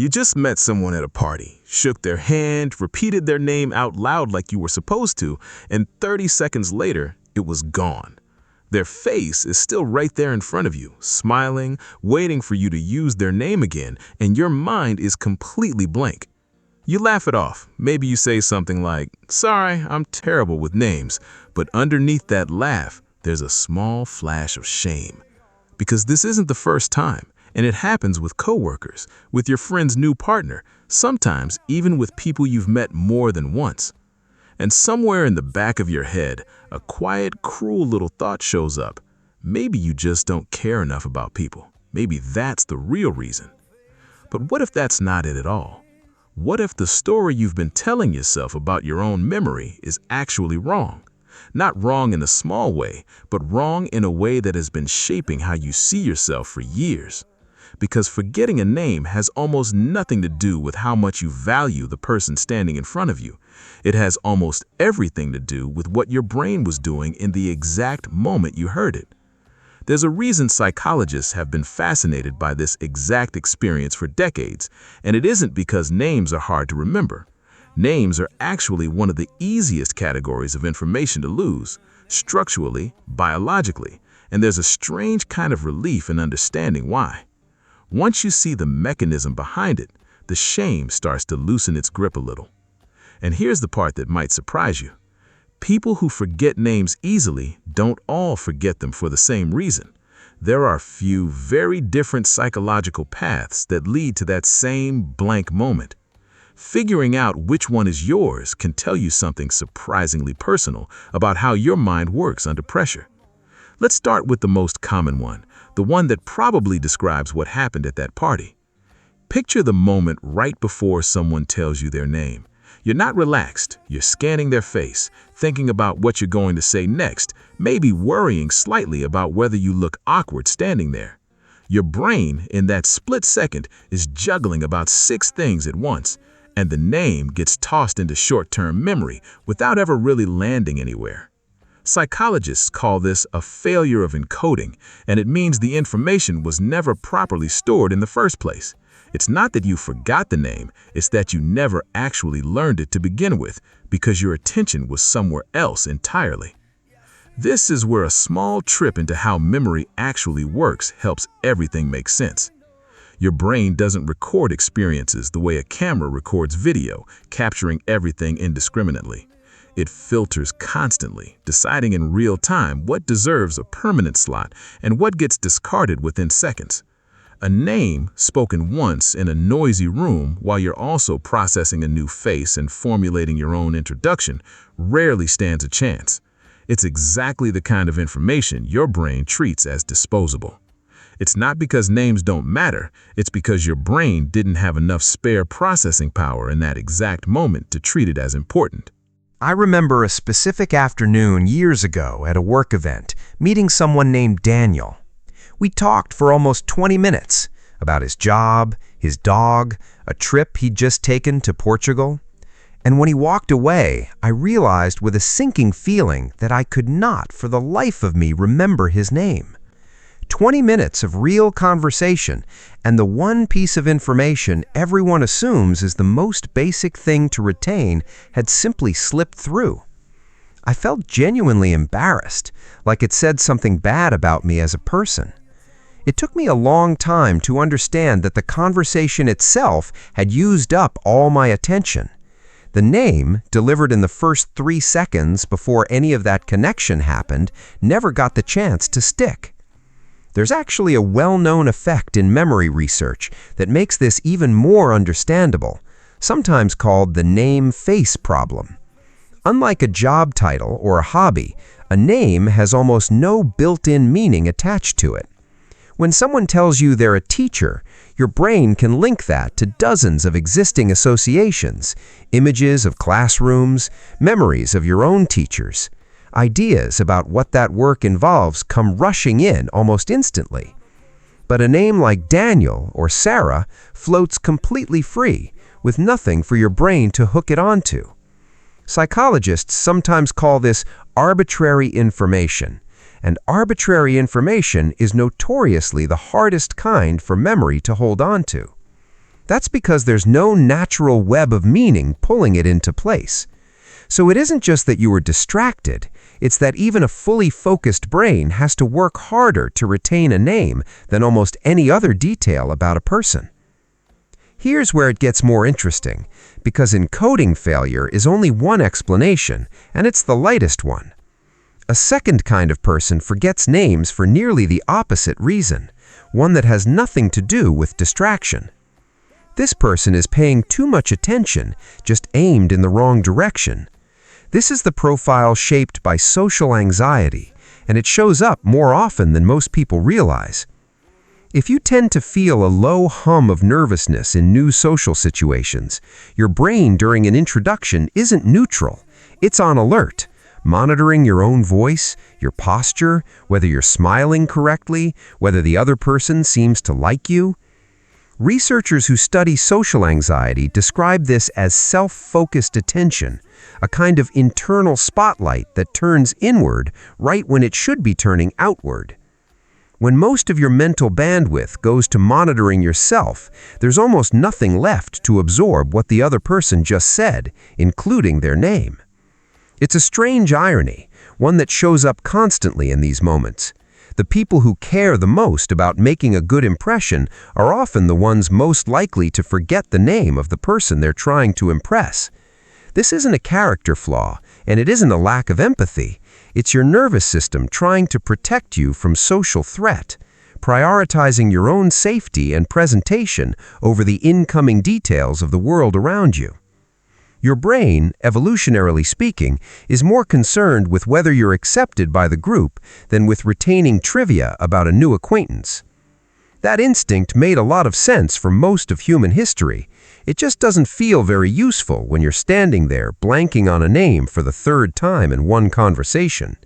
You just met someone at a party, shook their hand, repeated their name out loud like you were supposed to, and 30 seconds later, it was gone. Their face is still right there in front of you, smiling, waiting for you to use their name again, and your mind is completely blank. You laugh it off. Maybe you say something like, "Sorry, I'm terrible with names," but underneath that laugh, there's a small flash of shame. Because this isn't the first time, and it happens with coworkers, with your friend's new partner, sometimes even with people you've met more than once. And somewhere in the back of your head, a quiet, cruel little thought shows up. Maybe you just don't care enough about people. Maybe that's the real reason. But what if that's not it at all? What if the story you've been telling yourself about your own memory is actually wrong? Not wrong in a small way, but wrong in a way that has been shaping how you see yourself for years. Because forgetting a name has almost nothing to do with how much you value the person standing in front of you. It has almost everything to do with what your brain was doing in the exact moment you heard it. There's a reason psychologists have been fascinated by this exact experience for decades, and it isn't because names are hard to remember. Names are actually one of the easiest categories of information to lose, structurally, biologically, and there's a strange kind of relief in understanding why. Once you see the mechanism behind it, the shame starts to loosen its grip a little. And here's the part that might surprise you. People who forget names easily don't all forget them for the same reason. There are few very different psychological paths that lead to that same blank moment. Figuring out which one is yours can tell you something surprisingly personal about how your mind works under pressure. Let's start with the most common one, the one that probably describes what happened at that party. Picture the moment right before someone tells you their name. You're not relaxed, you're scanning their face, thinking about what you're going to say next, maybe worrying slightly about whether you look awkward standing there. Your brain, in that split second, is juggling about 6 things at once, and the name gets tossed into short-term memory without ever really landing anywhere. Psychologists call this a failure of encoding, and it means the information was never properly stored in the first place. It's not that you forgot the name, it's that you never actually learned it to begin with because your attention was somewhere else entirely. This is where a small trip into how memory actually works helps everything make sense. Your brain doesn't record experiences the way a camera records video, capturing everything indiscriminately. It filters constantly, deciding in real time what deserves a permanent slot and what gets discarded within seconds. A name spoken once in a noisy room while you're also processing a new face and formulating your own introduction rarely stands a chance. It's exactly the kind of information your brain treats as disposable. It's not because names don't matter, it's because your brain didn't have enough spare processing power in that exact moment to treat it as important. I remember a specific afternoon years ago at a work event, meeting someone named Daniel. We talked for almost 20 minutes about his job, his dog, a trip he'd just taken to Portugal. And when he walked away, I realized with a sinking feeling that I could not for the life of me remember his name. 20 minutes of real conversation, and the one piece of information everyone assumes is the most basic thing to retain had simply slipped through. I felt genuinely embarrassed, like it said something bad about me as a person. It took me a long time to understand that the conversation itself had used up all my attention. The name, delivered in the first 3 seconds before any of that connection happened, never got the chance to stick. There's actually a well-known effect in memory research that makes this even more understandable, sometimes called the name-face problem. Unlike a job title or a hobby, a name has almost no built-in meaning attached to it. When someone tells you they're a teacher, your brain can link that to dozens of existing associations, images of classrooms, memories of your own teachers. Ideas about what that work involves come rushing in almost instantly. But a name like Daniel or Sarah floats completely free, with nothing for your brain to hook it onto. Psychologists sometimes call this arbitrary information, and arbitrary information is notoriously the hardest kind for memory to hold on to. That's because there's no natural web of meaning pulling it into place. So it isn't just that you were distracted, it's that even a fully focused brain has to work harder to retain a name than almost any other detail about a person. Here's where it gets more interesting, because encoding failure is only one explanation, and it's the lightest one. A second kind of person forgets names for nearly the opposite reason, one that has nothing to do with distraction. This person is paying too much attention, just aimed in the wrong direction. This is the profile shaped by social anxiety, and it shows up more often than most people realize. If you tend to feel a low hum of nervousness in new social situations, your brain during an introduction isn't neutral. It's on alert, monitoring your own voice, your posture, whether you're smiling correctly, whether the other person seems to like you. Researchers who study social anxiety describe this as self-focused attention, a kind of internal spotlight that turns inward right when it should be turning outward. When most of your mental bandwidth goes to monitoring yourself, there's almost nothing left to absorb what the other person just said, including their name. It's a strange irony, one that shows up constantly in these moments. The people who care the most about making a good impression are often the ones most likely to forget the name of the person they're trying to impress. This isn't a character flaw, and it isn't a lack of empathy. It's your nervous system trying to protect you from social threat, prioritizing your own safety and presentation over the incoming details of the world around you. Your brain, evolutionarily speaking, is more concerned with whether you're accepted by the group than with retaining trivia about a new acquaintance. That instinct made a lot of sense for most of human history. It just doesn't feel very useful when you're standing there blanking on a name for the third time in one conversation.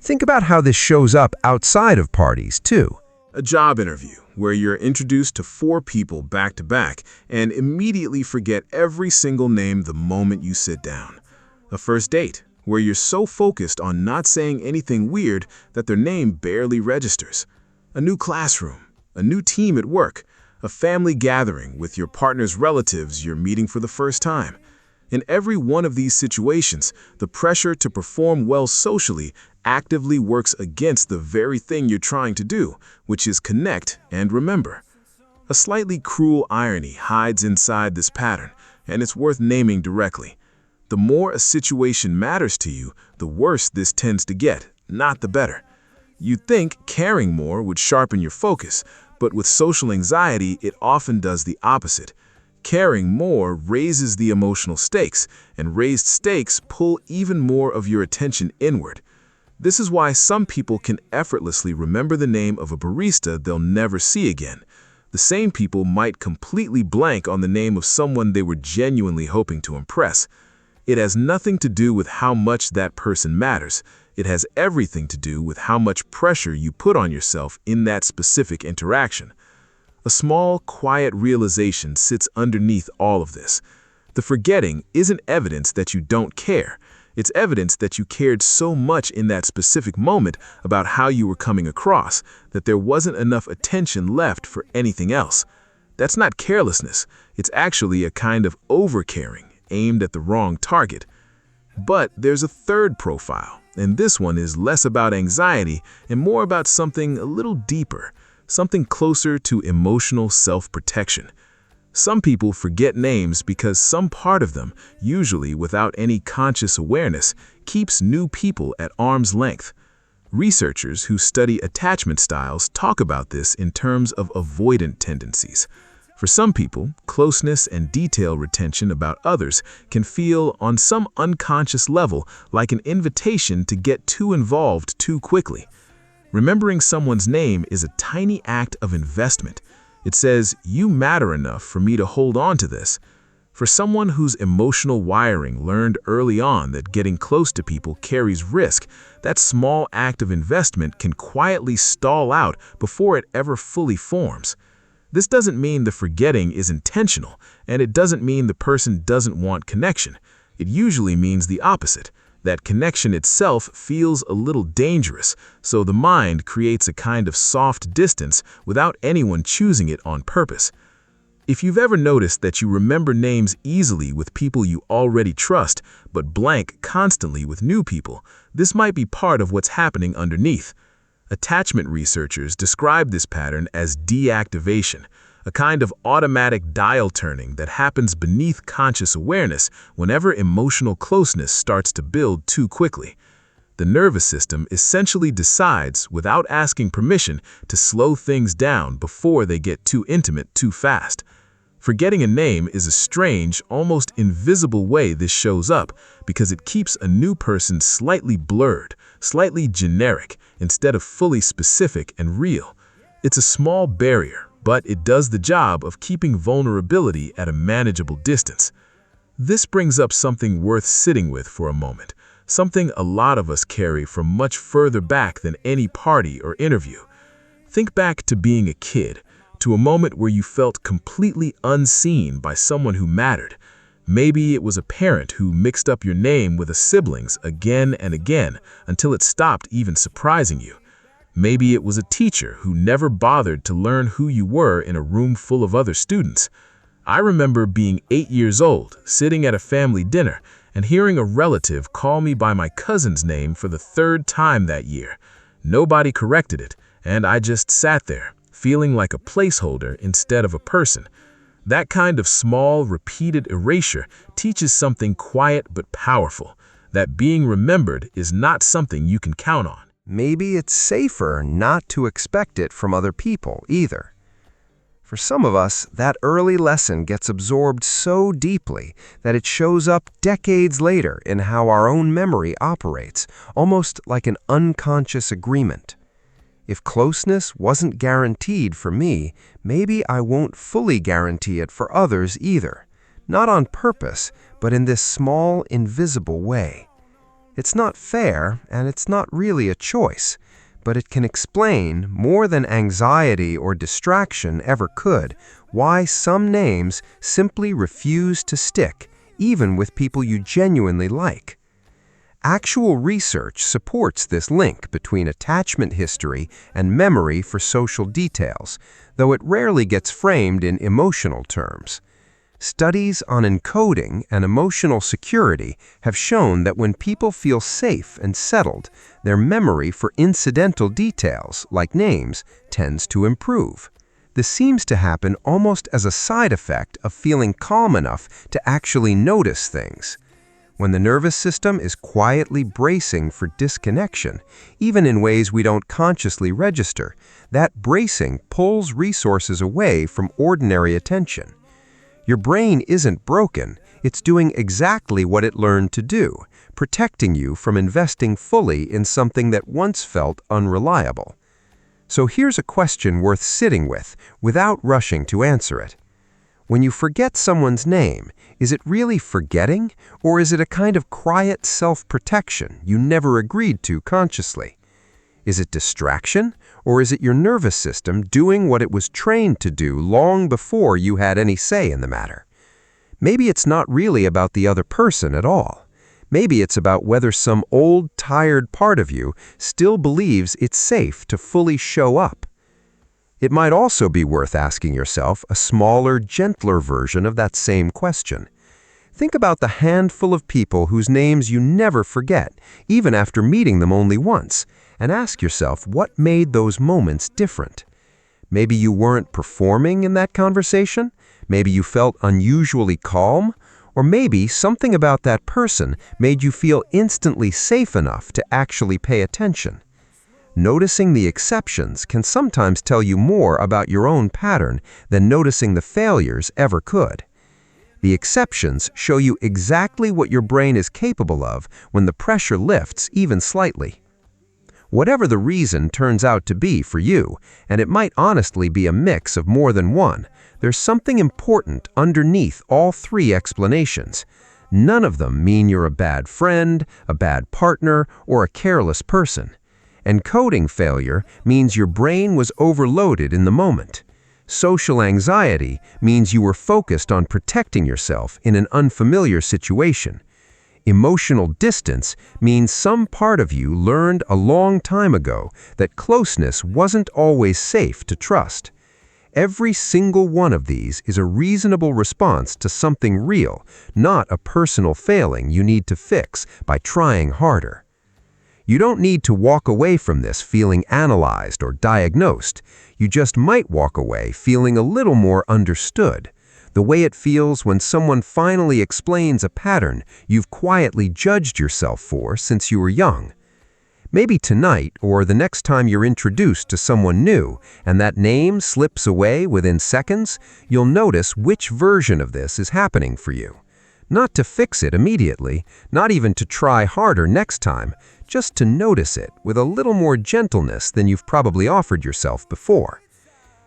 Think about how this shows up outside of parties, too. A job interview where you're introduced to 4 people back to back and immediately forget every single name the moment you sit down. A first date where you're so focused on not saying anything weird that their name barely registers. A new classroom, a new team at work, a family gathering with your partner's relatives you're meeting for the first time. In every one of these situations, the pressure to perform well socially actively works against the very thing you're trying to do, which is connect and remember. A slightly cruel irony hides inside this pattern, and it's worth naming directly. The more a situation matters to you, the worse this tends to get, not the better. You'd think caring more would sharpen your focus, but with social anxiety, it often does the opposite. Caring more raises the emotional stakes, and raised stakes pull even more of your attention inward. This is why some people can effortlessly remember the name of a barista they'll never see again. The same people might completely blank on the name of someone they were genuinely hoping to impress. It has nothing to do with how much that person matters. It has everything to do with how much pressure you put on yourself in that specific interaction. A small, quiet realization sits underneath all of this. The forgetting isn't evidence that you don't care. It's evidence that you cared so much in that specific moment about how you were coming across that there wasn't enough attention left for anything else. That's not carelessness. It's actually a kind of overcaring aimed at the wrong target. But there's a third profile, and this one is less about anxiety and more about something a little deeper, something closer to emotional self-protection. Some people forget names because some part of them, usually without any conscious awareness, keeps new people at arm's length. Researchers who study attachment styles talk about this in terms of avoidant tendencies. For some people, closeness and detail retention about others can feel, on some unconscious level, like an invitation to get too involved too quickly. Remembering someone's name is a tiny act of investment. It says, you matter enough for me to hold on to this. For someone whose emotional wiring learned early on that getting close to people carries risk, that small act of investment can quietly stall out before it ever fully forms. This doesn't mean the forgetting is intentional, and it doesn't mean the person doesn't want connection. It usually means the opposite. That connection itself feels a little dangerous, so the mind creates a kind of soft distance without anyone choosing it on purpose. If you've ever noticed that you remember names easily with people you already trust, but blank constantly with new people, this might be part of what's happening underneath. Attachment researchers describe this pattern as deactivation, a kind of automatic dial turning that happens beneath conscious awareness whenever emotional closeness starts to build too quickly. The nervous system essentially decides, without asking permission, to slow things down before they get too intimate too fast. Forgetting a name is a strange, almost invisible way this shows up because it keeps a new person slightly blurred, slightly generic, instead of fully specific and real. It's a small barrier, but it does the job of keeping vulnerability at a manageable distance. This brings up something worth sitting with for a moment, something a lot of us carry from much further back than any party or interview. Think back to being a kid, to a moment where you felt completely unseen by someone who mattered. Maybe it was a parent who mixed up your name with a sibling's again and again until it stopped even surprising you. Maybe it was a teacher who never bothered to learn who you were in a room full of other students. I remember being 8 years old, sitting at a family dinner, and hearing a relative call me by my cousin's name for the 3rd time that year. Nobody corrected it, and I just sat there, feeling like a placeholder instead of a person. That kind of small, repeated erasure teaches something quiet but powerful, that being remembered is not something you can count on. Maybe it's safer not to expect it from other people either. For some of us, that early lesson gets absorbed so deeply that it shows up decades later in how our own memory operates, almost like an unconscious agreement. If closeness wasn't guaranteed for me, maybe I won't fully guarantee it for others either. Not on purpose, but in this small, invisible way. It's not fair, and it's not really a choice, but it can explain, more than anxiety or distraction ever could, why some names simply refuse to stick, even with people you genuinely like. Actual research supports this link between attachment history and memory for social details, though it rarely gets framed in emotional terms. Studies on encoding and emotional security have shown that when people feel safe and settled, their memory for incidental details, like names, tends to improve. This seems to happen almost as a side effect of feeling calm enough to actually notice things. When the nervous system is quietly bracing for disconnection, even in ways we don't consciously register, that bracing pulls resources away from ordinary attention. Your brain isn't broken, it's doing exactly what it learned to do, protecting you from investing fully in something that once felt unreliable. So here's a question worth sitting with, without rushing to answer it. When you forget someone's name, is it really forgetting, or is it a kind of quiet self-protection you never agreed to consciously? Is it distraction, or is it your nervous system doing what it was trained to do long before you had any say in the matter? Maybe it's not really about the other person at all. Maybe it's about whether some old, tired part of you still believes it's safe to fully show up. It might also be worth asking yourself a smaller, gentler version of that same question. Think about the handful of people whose names you never forget, even after meeting them only once, and ask yourself what made those moments different. Maybe you weren't performing in that conversation, maybe you felt unusually calm, or maybe something about that person made you feel instantly safe enough to actually pay attention. Noticing the exceptions can sometimes tell you more about your own pattern than noticing the failures ever could. The exceptions show you exactly what your brain is capable of when the pressure lifts even slightly. Whatever the reason turns out to be for you, and it might honestly be a mix of more than one, there's something important underneath all three explanations. None of them mean you're a bad friend, a bad partner, or a careless person. Encoding failure means your brain was overloaded in the moment. Social anxiety means you were focused on protecting yourself in an unfamiliar situation. Emotional distance means some part of you learned a long time ago that closeness wasn't always safe to trust. Every single one of these is a reasonable response to something real, not a personal failing you need to fix by trying harder. You don't need to walk away from this feeling analyzed or diagnosed. You just might walk away feeling a little more understood, the way it feels when someone finally explains a pattern you've quietly judged yourself for since you were young. Maybe tonight or the next time you're introduced to someone new and that name slips away within seconds, you'll notice which version of this is happening for you. Not to fix it immediately, not even to try harder next time, just to notice it with a little more gentleness than you've probably offered yourself before.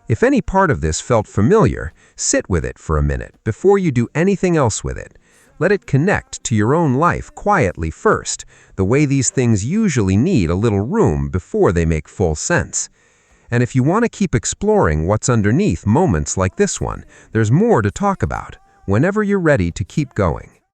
If any part of this felt familiar, sit with it for a minute before you do anything else with it. Let it connect to your own life quietly first, the way these things usually need a little room before they make full sense. And if you want to keep exploring what's underneath moments like this one, there's more to talk about whenever you're ready to keep going.